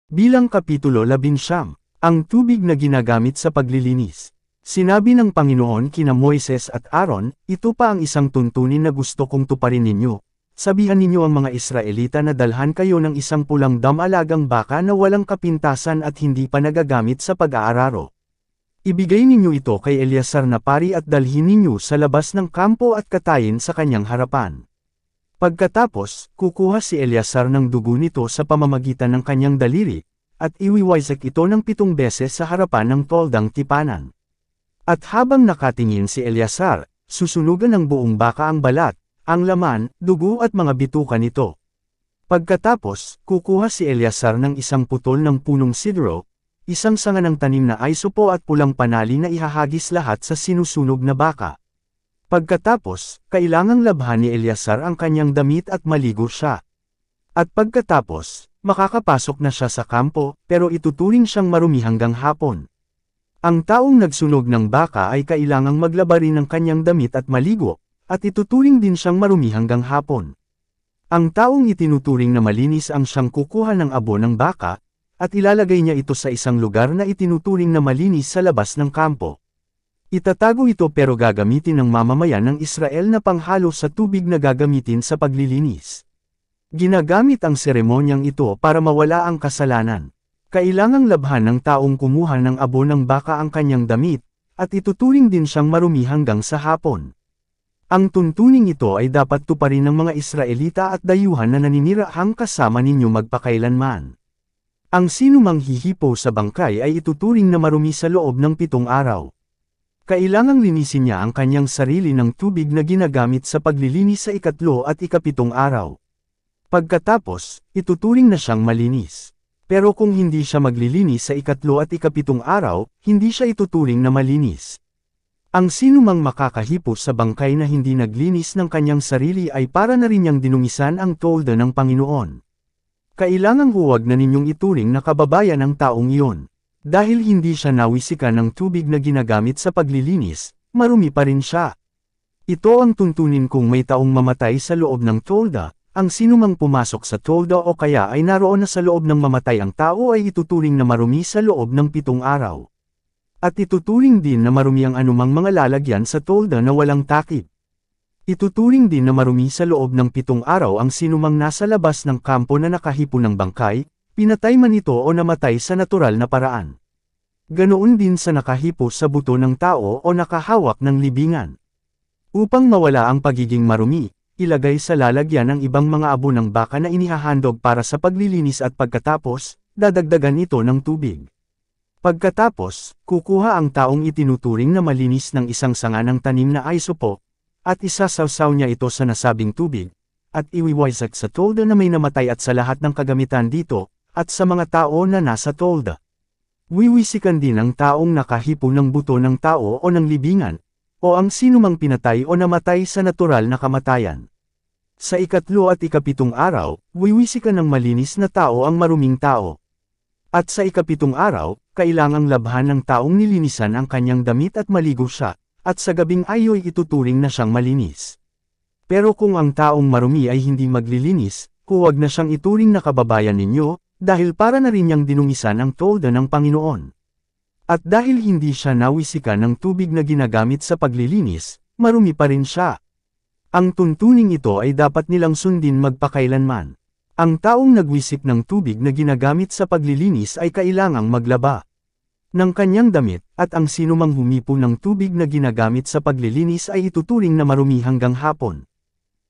Bilang Kapitulo 11, ang tubig na ginagamit sa paglilinis. Sinabi ng Panginoon kina Moises at Aaron, ito pa ang isang tuntunin na gusto kong tuparin ninyo. Sabihan ninyo ang mga Israelita na dalhan kayo ng isang pulang damalagang baka na walang kapintasan at hindi pa nagagamit sa pag-aararo. Ibigay ninyo ito kay Eleazar na pari at dalhin ninyo sa labas ng kampo at katayin sa kanyang harapan. Pagkatapos, kukuha si Eleazar ng dugo nito sa pamamagitan ng kanyang daliri, at iwiwasek ito ng 7 beses sa harapan ng toldang tipanan. At habang nakatingin si Eleazar, susunugan ng buong baka ang balat, ang laman, dugo at mga bituka nito. Pagkatapos, kukuha si Eleazar ng isang putol ng punong sidro, isang sanga ng tanim na aisopo at pulang panali na ihahagis lahat sa sinusunog na baka. Pagkatapos, kailangang labhan ni Eleazar ang kanyang damit at maligo siya. At pagkatapos, makakapasok na siya sa kampo, pero ituturing siyang marumi hanggang hapon. Ang taong nagsunog ng baka ay kailangang maglaba rin ng kanyang damit at maligo, at ituturing din siyang marumi hanggang hapon. Ang taong itinuturing na malinis ang siyang kukuha ng abo ng baka, at ilalagay niya ito sa isang lugar na itinuturing na malinis sa labas ng kampo. Itatago ito pero gagamitin ng mamamayan ng Israel na panghalo sa tubig na gagamitin sa paglilinis. Ginagamit ang seremonyang ito para mawala ang kasalanan. Kailangang labhan ng taong kumuha ng abo ng baka ang kanyang damit, at ituturing din siyang marumi hanggang sa hapon. Ang tuntuning ito ay dapat tuparin ng mga Israelita at dayuhan na naninirahang kasama ninyo magpakailanman. Ang sinumang hihipo sa bangkay ay ituturing na marumi sa loob ng 7 araw. Kailangang linisin niya ang kanyang sarili ng tubig na ginagamit sa paglilinis sa 3 at 7 araw. Pagkatapos, ituturing na siyang malinis. Pero kung hindi siya maglilinis sa 3 at 7 araw, hindi siya ituturing na malinis. Ang sinumang makakahipo sa bangkay na hindi naglinis ng kanyang sarili ay para na rin niyang dinungisan ang tolda ng Panginoon. Kailangang huwag na ninyong ituring na kababayan ang taong iyon. Dahil hindi siya nawisikan ng tubig na ginagamit sa paglilinis, marumi pa rin siya. Ito ang tuntunin kung may taong mamatay sa loob ng tolda, ang sinumang pumasok sa tolda o kaya ay naroon na sa loob ng mamatay ang tao ay ituturing na marumi sa loob ng 7 araw. At ituturing din na marumi ang anumang mga lalagyan sa tolda na walang takip. Ituturing din na marumi sa loob ng 7 araw ang sinumang nasa labas ng kampo na nakahipo ng bangkay, pinatay man ito o namatay sa natural na paraan. Ganoon din sa nakahipo sa buto ng tao o nakahawak ng libingan. Upang mawala ang pagiging marumi, ilagay sa lalagyan ng ibang mga abo ng baka na inihahandog para sa paglilinis at pagkatapos, dadagdagan ito ng tubig. Pagkatapos, kukuha ang taong itinuturing na malinis ng isang sanga ng tanim na aisopo, at isasawsaw niya ito sa nasabing tubig, at iwiwasek sa tolda na may namatay at sa lahat ng kagamitan dito, at sa mga tao na nasa tolda. Wiwisikan din ang taong nakahipo ng buto ng tao o ng libingan, o ang sinumang pinatay o namatay sa natural na kamatayan. Sa 3 at 7 araw, wiwisikan ng malinis na tao ang maruming tao. At sa 7 araw, kailangang labhan ng taong nilinisan ang kanyang damit at maligo siya, at sa gabing ayo'y ituturing na siyang malinis. Pero kung ang taong marumi ay hindi maglilinis, huwag na siyang ituring na kababayan ninyo, dahil para na rin niyang dinungisan ang tolda ng Panginoon. At dahil hindi siya nawisikan ng tubig na ginagamit sa paglilinis, marumi pa rin siya. Ang tuntuning ito ay dapat nilang sundin magpakailanman. Ang taong nagwisik ng tubig na ginagamit sa paglilinis ay kailangang maglaba ng kanyang damit, at ang sinumang humipo ng tubig na ginagamit sa paglilinis ay ituturing na marumi hanggang hapon.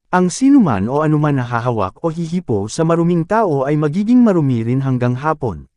Ang sinuman o anuman na hahawak o hihipo sa maruming tao ay magiging marumi rin hanggang hapon.